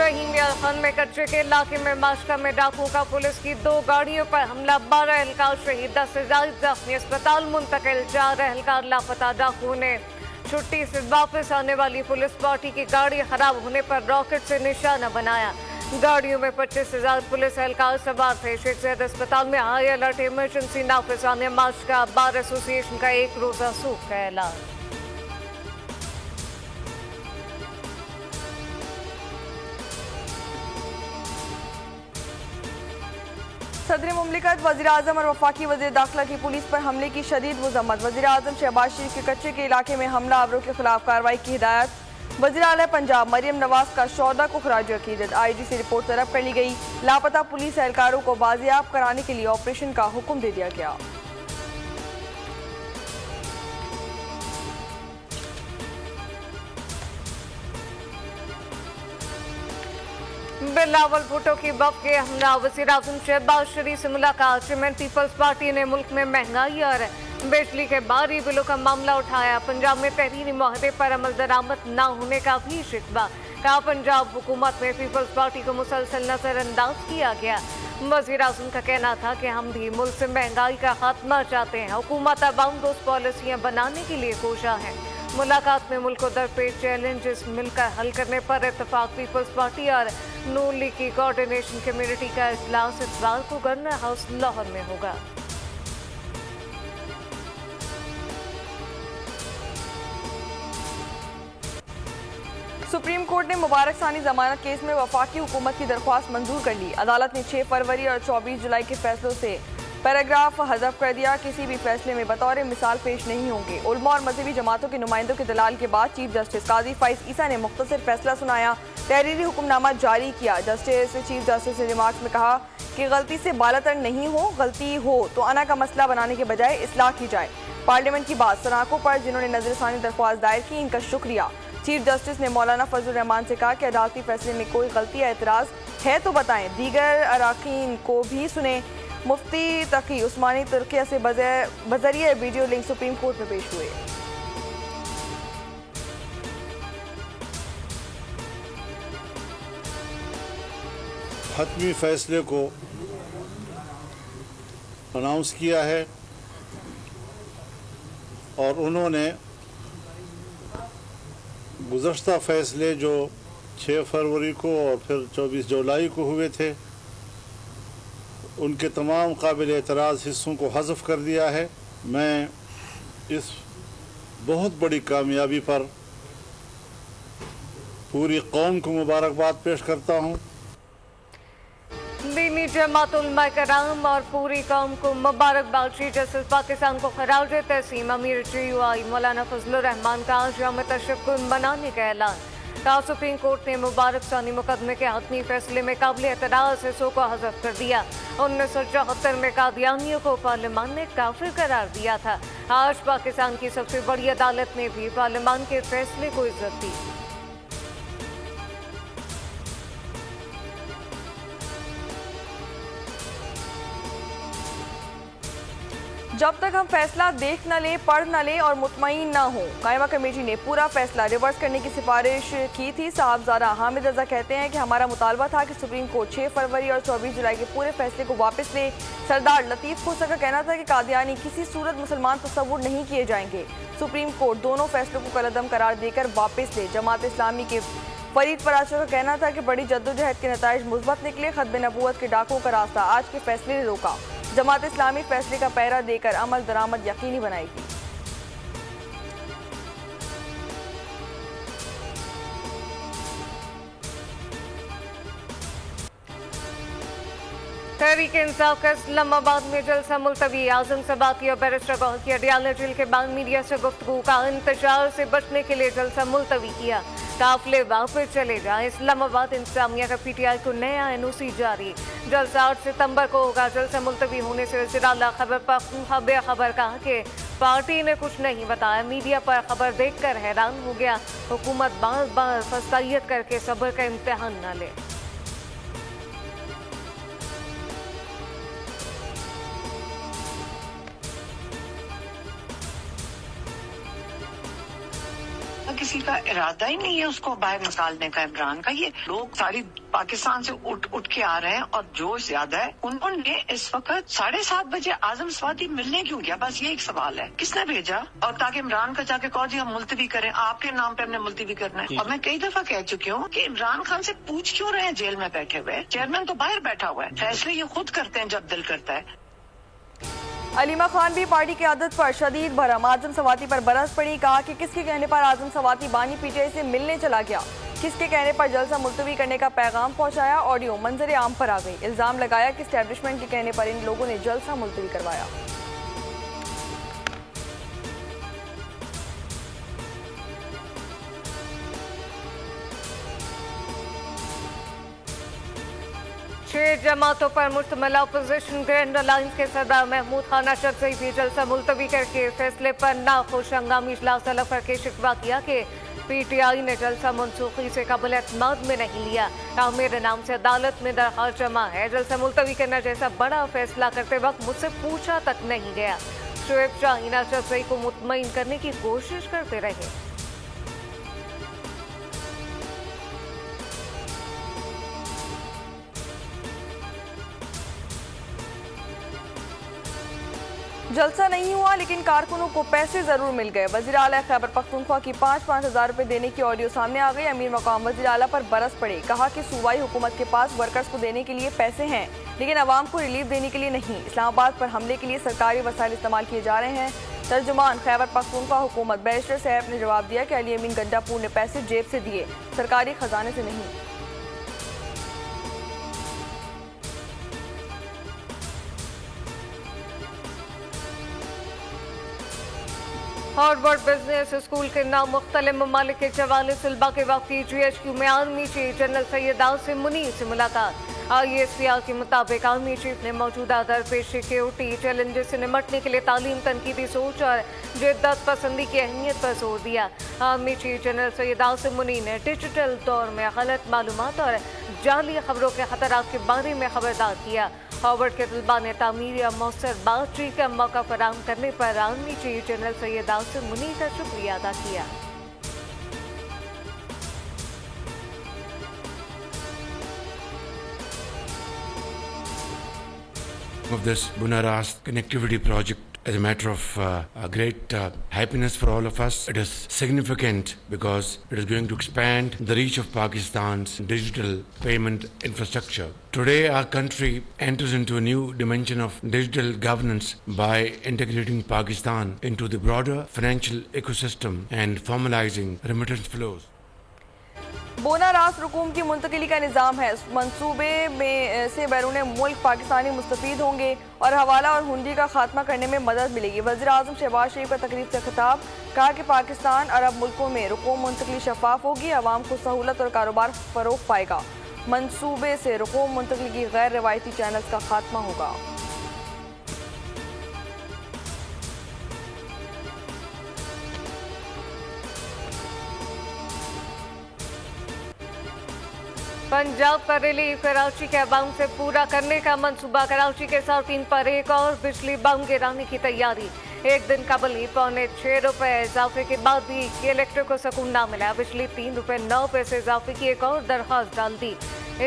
रहीमिया खान में कच्चे के इलाके में माशका में डाकुओं का पुलिस की 2 गाड़ियों पर हमला, 12 एहलकार शहीद, 10 से ज्यादा जख्मी, अस्पताल मुंतकिल, 4 एहलकार लापता। डाकुओं ने छुट्टी से वापस आने वाली पुलिस पार्टी की गाड़ी खराब होने पर रॉकेट से निशाना बनाया। गाड़ियों में 25 से ज्यादा पुलिस एहलकार सवार थे। शेख जैद अस्पताल में हाई अलर्ट, इमरजेंसी नाफिज आने। माशका बार एसोसिएशन का 1 रोजा सूख का ऐलान। सदर मुमलिकत वज़ीर-ए-आज़म और वफाकी वज़ीर दाखिला की पुलिस पर हमले की शदीद मज़म्मत। वज़ीर-ए-आज़म शहबाज शरीफ के कच्चे के इलाके में हमला आवरों के खिलाफ कार्रवाई की हिदायत। वज़ीर आला पंजाब मरियम नवाज का शौदा को खराज अकीदत। IG से रिपोर्ट तलब कर ली गई। लापता पुलिस एहलकारों को बाजियाब कराने के लिए ऑपरेशन का हुक्म दे दिया गया। बिलावल भुट्टो की बफ के हमला, वज़ीर-ए-आज़म शहबाज शरीफ से मुलाकात। चेयरमैन पीपल्स पार्टी ने मुल्क में महंगाई और बिजली के भारी बिलों का मामला उठाया। पंजाब में तहरीरी मुआहदे पर अमल दरामद न होने का भी शिकवा। कहा पंजाब हुकूमत में पीपल्स पार्टी को मुसलसल नजरअंदाज किया गया। वज़ीर-ए-आज़म का कहना था कि हम भी मुल्क से महंगाई का खात्मा चाहते हैं। हुकूमत अवाम दोस्त पॉलिसियाँ बनाने के लिए कोशा है। मुलाकात में मुल्क को दरपेश चैलेंजेस मिलकर हल करने पर इत्तफाक। पीपल्स पार्टी और नून लीग की कोऑर्डिनेशन कमेटी का इजलास इतवार को गवर्नर हाउस लाहौर में होगा। सुप्रीम कोर्ट ने मुबारक सानी जमानत केस में वफाकी हुकूमत की दरख्वास्त मंजूर कर ली। अदालत ने 6 फरवरी और 24 जुलाई के फैसलों से पैराग्राफ हज़फ कर दिया। किसी भी फैसले में बतौर मिसाल पेश नहीं होंगे। उलमा और मजहबी जमातों के नुमाइंदों के दलाल के बाद चीफ जस्टिस काजी फाइज ईसा ने मुख्तसर फैसला सुनाया, तहरीरी हुक्मनामा जारी किया। चीफ जस्टिस ने रिमार्क्स में कहा कि गलती से बालातर नहीं हो, गलती हो तो अना का मसला बनाने के बजाय इस्लाह की जाए। पार्लियामेंट की बात सराखों पर जिन्होंने नजरसानी दरख्वास्त दायर की, इनका शुक्रिया। चीफ जस्टिस ने मौलाना फजल रहमान से कहा कि अदालती फैसले में कोई गलती या एतराज़ है तो बताएं, दीगर अराकीन को भी सुने। मुफ्ती तकी उस्मानी तुर्किया से बजरिए वीडियो लिंक सुप्रीम कोर्ट में पेश हुए। हतमी फैसले को अनाउंस किया है और उन्होंने गुज़श्ता फैसले जो 6 फरवरी को और फिर 24 जुलाई को हुए थे, उनके तमाम काबिल एतराज़ हिस्सों को हज़फ कर दिया है। मैं इस बहुत बड़ी कामयाबी पर पूरी कौम को मुबारकबाद पेश करता हूँ। दीनी जमात उलमा कराम और पूरी कौम को मुबारकबाद। चीफ जस्टिस पाकिस्तान को खराज तहसीम। अमीर GUI मौलाना फजलुर रहमान का आज यौम तशक्कुर मनाने का ऐलान। कहा सुप्रीम कोर्ट ने मुबारक सानी मुकदमे के हतमी फैसले में काबिल एतराज़ हिस्सों को हज़फ कर दिया। 1974 में कादियानियों को पार्लियामान ने काफिर करार दिया था। आज पाकिस्तान की सबसे बड़ी अदालत ने भी पार्लियामान के फैसले को इज्जत दी। जब तक हम फैसला देख न लें, पढ़ न लें और मुतमईन न हो। कायमा कमेटी ने पूरा फैसला रिवर्स करने की सिफारिश की थी। साहबजादा हामिद रजा कहते हैं कि हमारा मुतालबा था कि सुप्रीम कोर्ट 6 फरवरी और 24 जुलाई के पूरे फैसले को वापस ले। सरदार लतीफ़ खोसा का कहना था कि कादियानी किसी सूरत मुसलमान तस्वुर नहीं किए जाएंगे। सुप्रीम कोर्ट दोनों फैसलों को कलअदम करार देकर वापस ले। जमात इस्लामी के फरीद फराशो का कहना था कि बड़ी जद्दोजहद के नताइज मुस्बत निकले। खतबे नबूवत के डाकुओं का रास्ता आज के फैसले ने रोका। जमात इस्लामी फैसले का पैरा देकर अमल दरामद यकीनी बनाएगी। तहरीक इंसाफ का इस्लामाबाद में जलसा मुलतवी। आजम सबाती और बैरिस्टर गौहर की अडियाला जेल के बाद मीडिया से गुफ्तगू। का इंतजार से बचने के लिए जलसा मुलतवी किया। काफिले वापस चले जाए। इस्लामाबाद इंतजामिया का PTI को नया NOC जारी। जलसा 8 सितंबर को होगा। जलसा मुलतवी होने से वज़ीर-ए-आला खबर पर बेखबर कहा कि पार्टी ने कुछ नहीं बताया। मीडिया पर खबर देखकर हैरान हो गया। हुकूमत बार बार फसाइयत करके सब्र का इम्तिहान न ले। किसी का इरादा ही नहीं है उसको बाहर निकालने का इमरान का। ये लोग सारी पाकिस्तान से उठ के आ रहे हैं और जोश ज्यादा है। उन्होंने इस वक्त 7:30 बजे आजम स्वाति मिलने क्यों गया, बस ये एक सवाल है, किसने भेजा? और ताकि इमरान का जाके कहो जी हम मुलतवी करें, आपके नाम पे हमने मुलतवी करना है। और मैं कई दफा कह चुकी हूँ कि इमरान खान से पूछ क्यों रहे हैं जेल में बैठे हुए? चेयरमैन तो बाहर बैठा हुआ है, फैसले ये खुद करते हैं जब दिल करता है। अलीमा खान भी पार्टी की आदत पर शदीद भरम, आजम सवाती पर बरस पड़ी। कहा कि किसके कहने पर आजम सवाती बानी पीटीआई से मिलने चला गया, किसके कहने पर जलसा मुलतवी करने का पैगाम पहुंचाया। ऑडियो मंजर आम पर आ गई। इल्जाम लगाया कि एस्टैब्लिशमेंट के कहने पर इन लोगों ने जलसा मुलतवी करवाया। छह जमातों पर मुश्तमिल अपोजिशन ग्रैंड अलायंस के सदर महमूद खान अशरफी भी जलसा मुलतवी करके फैसले पर नाखुश। हंगामी इजलास तलब करके शिकवा किया कि पीटीआई ने जलसा मनसूखी से काबिल एतमाद में नहीं लिया। मेरे नाम से अदालत में दरखास्त जमा है। जलसा मुलतवी करना जैसा बड़ा फैसला करते वक्त मुझसे पूछा तक नहीं गया। शुएब शाहीन अशरफी को मुतमईन करने की कोशिश करते रहे। जलसा नहीं हुआ लेकिन कारकुनों को पैसे जरूर मिल गए। वज़ीर आला खैबर पख्तूनख्वा की 5-5 हज़ार रुपए देने की ऑडियो सामने आ गई। अमीर मकाम वज़ीर आला पर बरस पड़े। कहा कि सूबाई हुकूमत के पास वर्कर्स को देने के लिए पैसे हैं लेकिन अवाम को रिलीफ देने के लिए नहीं। इस्लामाबाद पर हमले के लिए सरकारी वसाइल इस्तेमाल किए जा रहे हैं। तर्जुमान खैबर पख्तूनख्वा हुकूमत बैरिस्टर साहब ने जवाब दिया कि अली अमीन गंडापुर ने पैसे जेब से दिए, सरकारी खजाने से नहीं। हार्वर्ड बिजनेस स्कूल के नाम मुख्तलिफ ममालिक के 44 तलबा के वफी GHQ में army chief general Syed Asim Munir से मुलाकात। ISPR के मुताबिक आर्मी चीफ ने मौजूदा दरपेश सिक्योरिटी चैलेंजेस से निपटने के लिए तालीम, तनकीदी सोच और जिद्दत पसंदी की अहमियत पर जोर दिया। Army chief general Syed Asim Munir ने डिजिटल दौर में गलत मालूमात और जाली खबरों के खतरात के बारे में खबरदार किया। हार्वर्ड के तलबा ने तामीर या मौसर बातचीत का मौका फराहम करने पर army chief general Syed Asim Munir का शुक्रिया अदा किया। Of this Bunar Rast connectivity project as a matter of great happiness for all of us. It is significant because it is going to expand the reach of Pakistan's digital payment infrastructure. Today our country enters into a new dimension of digital governance by integrating Pakistan into the broader financial ecosystem and formalizing remittance flows. बोना रास रकूम की मुंतकिली का निज़ाम है। मंसूबे में से बैरून मुल्क पाकिस्तानी मुस्तफीद होंगे और हवाला और हुंडी का खात्मा करने में मदद मिलेगी। वज़ीर आज़म शहबाज शरीफ का तकरीब से खिताब। कहा कि पाकिस्तान अरब मुल्कों में रकूम मुंतकिली शफाफ होगी, आवाम को सहूलत और कारोबार फ़रोग पाएगा। मंसूबे से रकूम मुंतकिली की गैर रवायती चैनल्स का खात्मा होगा। पंजाब का रिलीफ कराची के अवाम से पूरा करने का मंसूबा। कराची के साउथीन पर एक और बिजली बम गिराने की तैयारी। एक दिन कबल ही ₹6.9 इजाफे के बाद भी इलेक्ट्रिक को सुकून न मिला। बिजली ₹3.9 इजाफे की एक और दरख्वास्त डाल दी।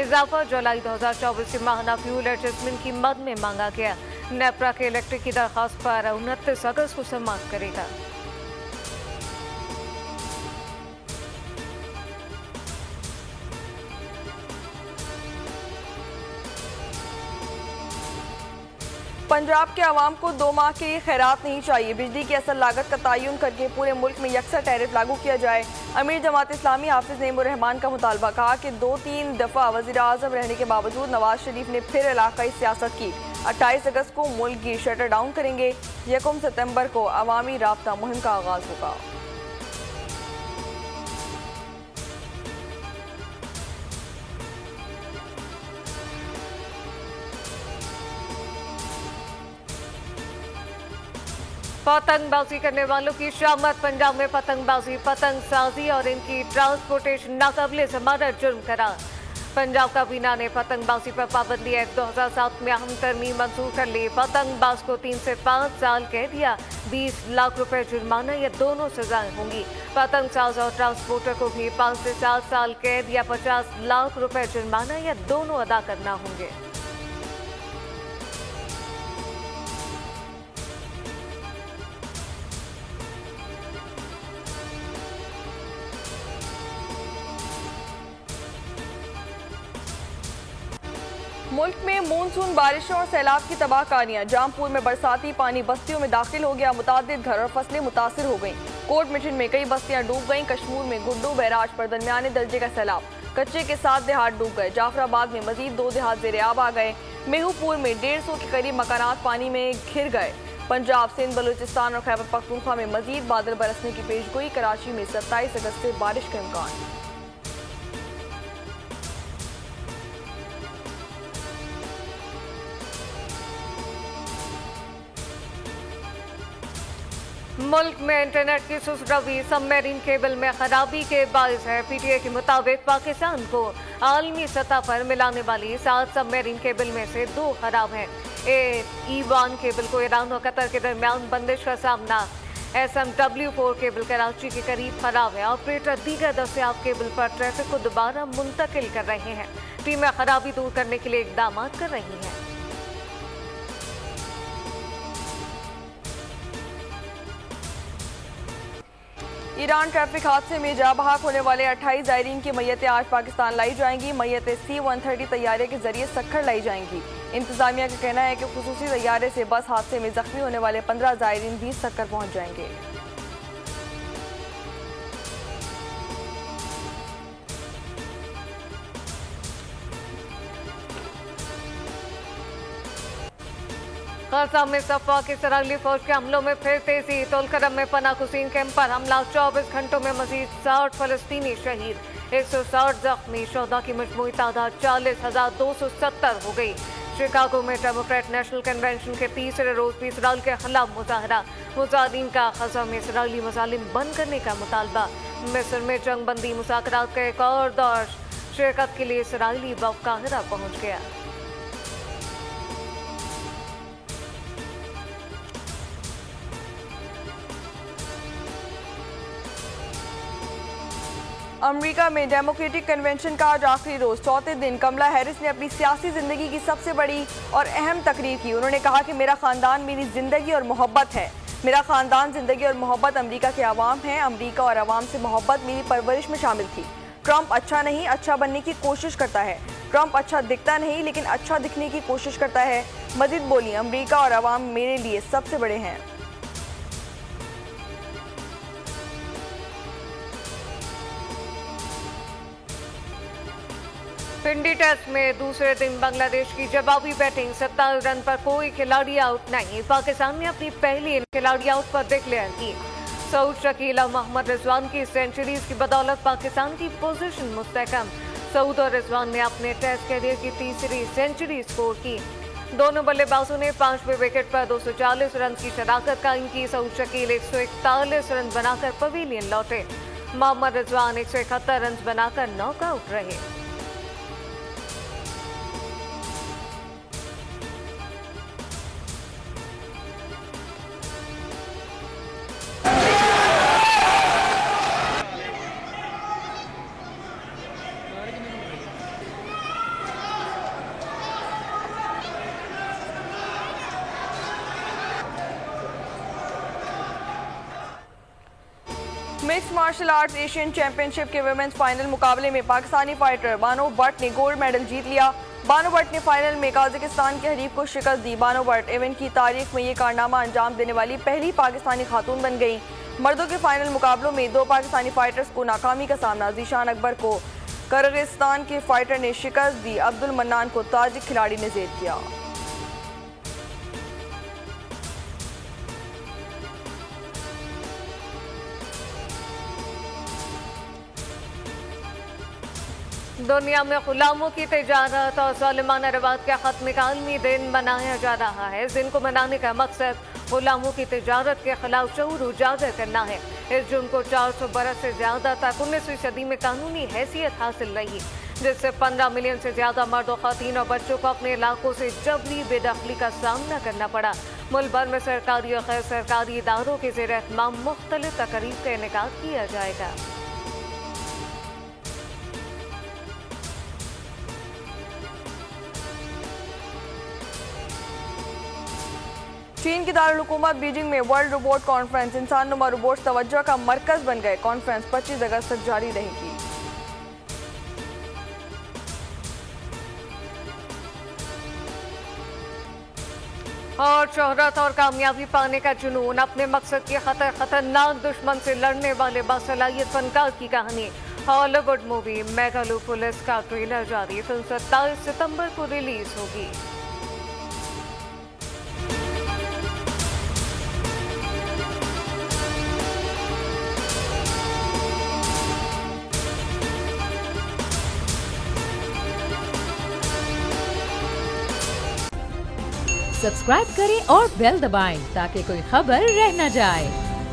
इजाफा जुलाई 2024 से माहाना फ्यूल एडजस्टमेंट की मद में मांगा गया। नेपरा के इलेक्ट्रिक की दरख्वास्त पर 29 अगस्त को समाप्त करेगा। पंजाब के अवाम को 2 माह के लिए खैरात नहीं चाहिए। बिजली की असल लागत का तयन करके पूरे मुल्क में यकसा टैरिफ लागू किया जाए। अमीर जमात इस्लामी हाफिज नईमुर रहमान का मुतालबा। कहा कि 2-3 दफ़ा वज़ीर आज़म रहने के बावजूद नवाज शरीफ ने फिर इलाकाई सियासत की। 28 अगस्त को मुल्क की शटर डाउन करेंगे। 1 सितंबर को अवामी राब्ता मुहिम का आगाज होगा। पतंगबाजी करने वालों की शामत। पंजाब में पतंगबाजी, पतंग साजी और इनकी ट्रांसपोर्टेशन नाकाबिले ज़मानत जुर्म करार। पंजाब काबीना ने पतंगबाजी पर पाबंदी एक्ट 2007 में अहम तरमीम मंजूर कर ली। पतंगबाज को 3 से 5 साल कैद या 20 लाख रुपए जुर्माना या दोनों सजाएं होंगी। पतंगसाज और ट्रांसपोर्टर को भी 5 से 7 साल कैद या 50 लाख रुपए जुर्माना या दोनों अदा करना होंगे। मुल्क में मानसून बारिशों और सैलाब की तबाहकारियां। जामपुर में बरसाती पानी बस्तियों में दाखिल हो गया। मुतादिद घर और फसलें मुतासिर हो गईं। कोट मिशन में कई बस्तियां डूब गईं। कश्मीर में गुड्डू बैराज पर दरमियाने दर्जे का सैलाब। कच्चे के 7 देहात डूब गए। जाफराबाद में मजीद 2 देहात ज़ेर-ए-आब आ गए। मेहूपुर में 150 के करीब मकानात पानी में घिर गए। पंजाब, सिंध, बलूचिस्तान और खैबर पख्तूनख्वा में मजीद बादल बरसने की पेशगोई। कराची में 27 अगस्त से बारिश का इम्कान। मुल्क में इंटरनेट की सुसरवी सबमरीन केबल में खराबी के बायस है। पीटीए के मुताबिक पाकिस्तान को आलमी सतह पर मिलाने वाली 7 सबमरीन केबल में से 2 खराब हैं। E1 केबल को ईरान और कतर के दरमियान बंदिश का सामना। SMW4 केबल कराची के करीब खराब है। ऑपरेटर दीगर दस्तियाब केबल पर ट्रैफिक को दोबारा मुंतकिल कर रहे हैं। टीमें खराबी दूर करने के लिए इकदाम कर रही हैं। ईरान ट्रैफिक हादसे में जा बहाक होने वाले 28 ज़ायरीन की मैयतें आज पाकिस्तान लाई जाएंगी। मैयतें C-130 तैयारे के जरिए सक्खर लाई जाएंगी। इंतजामिया का कहना है कि खुसूसी तैयारे से बस हादसे में जख्मी होने वाले 15 ज़ायरीन भी सक्खर पहुंच जाएंगे। गजा में सफा की इसराइली फौज के हमलों में फिर तेजी। तोलकरम में पनाह गुज़ीन कैंप पर हमला। 24 घंटों में मजीद 60 फलस्तीनी शहीद, 160 जख्मी। शोहदा की मजमूई तादाद 40,270 हो गई। शिकागो में डेमोक्रेट नेशनल कन्वेंशन के तीसरे रोज भी इसराइल के खिलाफ मुजाहरा। मुजाहिदीन का गजा में इसराइली मजालिम बंद करने का मुतालबा। मिस्र में जंग बंदी मुज़ाकरात का एक और दौर। शिरकत के लिए इसराइली वफ़द काहिरा पहुंच गया। अमेरिका में डेमोक्रेटिक कन्वेंशन का आज आखिरी रोज। चौथे दिन कमला हैरिस ने अपनी सियासी जिंदगी की सबसे बड़ी और अहम तकरीर की। उन्होंने कहा कि मेरा खानदान मेरी जिंदगी और मोहब्बत है। मेरा खानदान, जिंदगी और मोहब्बत अमेरिका के अवाम है। अमेरिका और अवाम से मोहब्बत मेरी परवरिश में शामिल थी। ट्रंप अच्छा नहीं, अच्छा बनने की कोशिश करता है। ट्रंप अच्छा दिखता नहीं, लेकिन अच्छा दिखने की कोशिश करता है। मजीद बोली, अमेरिका और अवाम मेरे लिए सबसे बड़े हैं। पिंडी टेस्ट में दूसरे दिन बांग्लादेश की जवाबी बैटिंग। 27 रन पर कोई खिलाड़ी आउट नहीं। पाकिस्तान ने अपनी पहली खिलाड़ी आउट पर डिक्लेयर की। सऊद शकील और मोहम्मद रिजवान की सेंचुरीज की बदौलत पाकिस्तान की पोजीशन मुस्तहकम। सऊद और रिजवान ने अपने टेस्ट कैरियर की तीसरी सेंचुरी स्कोर की। दोनों बल्लेबाजों ने 5वें विकेट पर 240 रन की शराकत कायम की। सऊद शकील 141 रन बनाकर पवेलियन लौटे। मोहम्मद रिजवान 171 रन बनाकर नॉकआउट रहे। Mixed martial arts Asian championship के वुमेन्स फाइनल मुकाबले में पाकिस्तानी फाइटर बानो भट्ट ने गोल्ड मेडल जीत लिया। बानो भट्ट ने फाइनल में कजाकिस्तान के हरीफ को शिकस्त दी। बानो भट्ट इवेंट की तारीख में ये कारनामा अंजाम देने वाली पहली पाकिस्तानी खातून बन गई। मर्दों के फाइनल मुकाबलों में 2 पाकिस्तानी फाइटर्स को नाकामी का सामना। ज़ीशान अकबर को किर्गिस्तान के फाइटर ने शिकस्त दी। अब्दुल मन्नान को ताजिक खिलाड़ी ने जेर किया। दुनिया में गुलामों की तिजारत और ज़ालिमाना रिवाज का खत्म का आलमी दिन मनाया जा रहा है। इस दिन को मनाने का मकसद गुलामों की तिजारत के खिलाफ शऊर उजागर करना है। इस जुर्म को 400 बरस से ज्यादा तक 19वीं सदी में कानूनी हैसियत हासिल रही। जिससे 15 मिलियन से ज्यादा मर्द और खवातीन और बच्चों को अपने इलाकों से जबरी बेदखली का सामना करना पड़ा। मुल्क भर में सरकारी और गैर सरकारी इदारों के ज़ेर एहतमाम मुख्तलिफ तकरीब का इनेकाद किया जाएगा। चीन की दारुल हुकूमत बीजिंग में वर्ल्ड रोबोट कॉन्फ्रेंस इंसान नुमा रोबोट्स तवज्जो का मरकज बन गए। कॉन्फ्रेंस 25 अगस्त तक जारी रहेगी। और शोहरत और कामयाबी पाने का जुनून, अपने मकसद के खतरनाक दुश्मन से लड़ने वाले बासलाहियत फनकार की कहानी। हॉलीवुड मूवी मेगालोपोलिस का ट्रेलर जारी। फिल्म 27 सितंबर को रिलीज होगी। सब्सक्राइब करें और बेल दबाएं ताकि कोई खबर रह न जाए।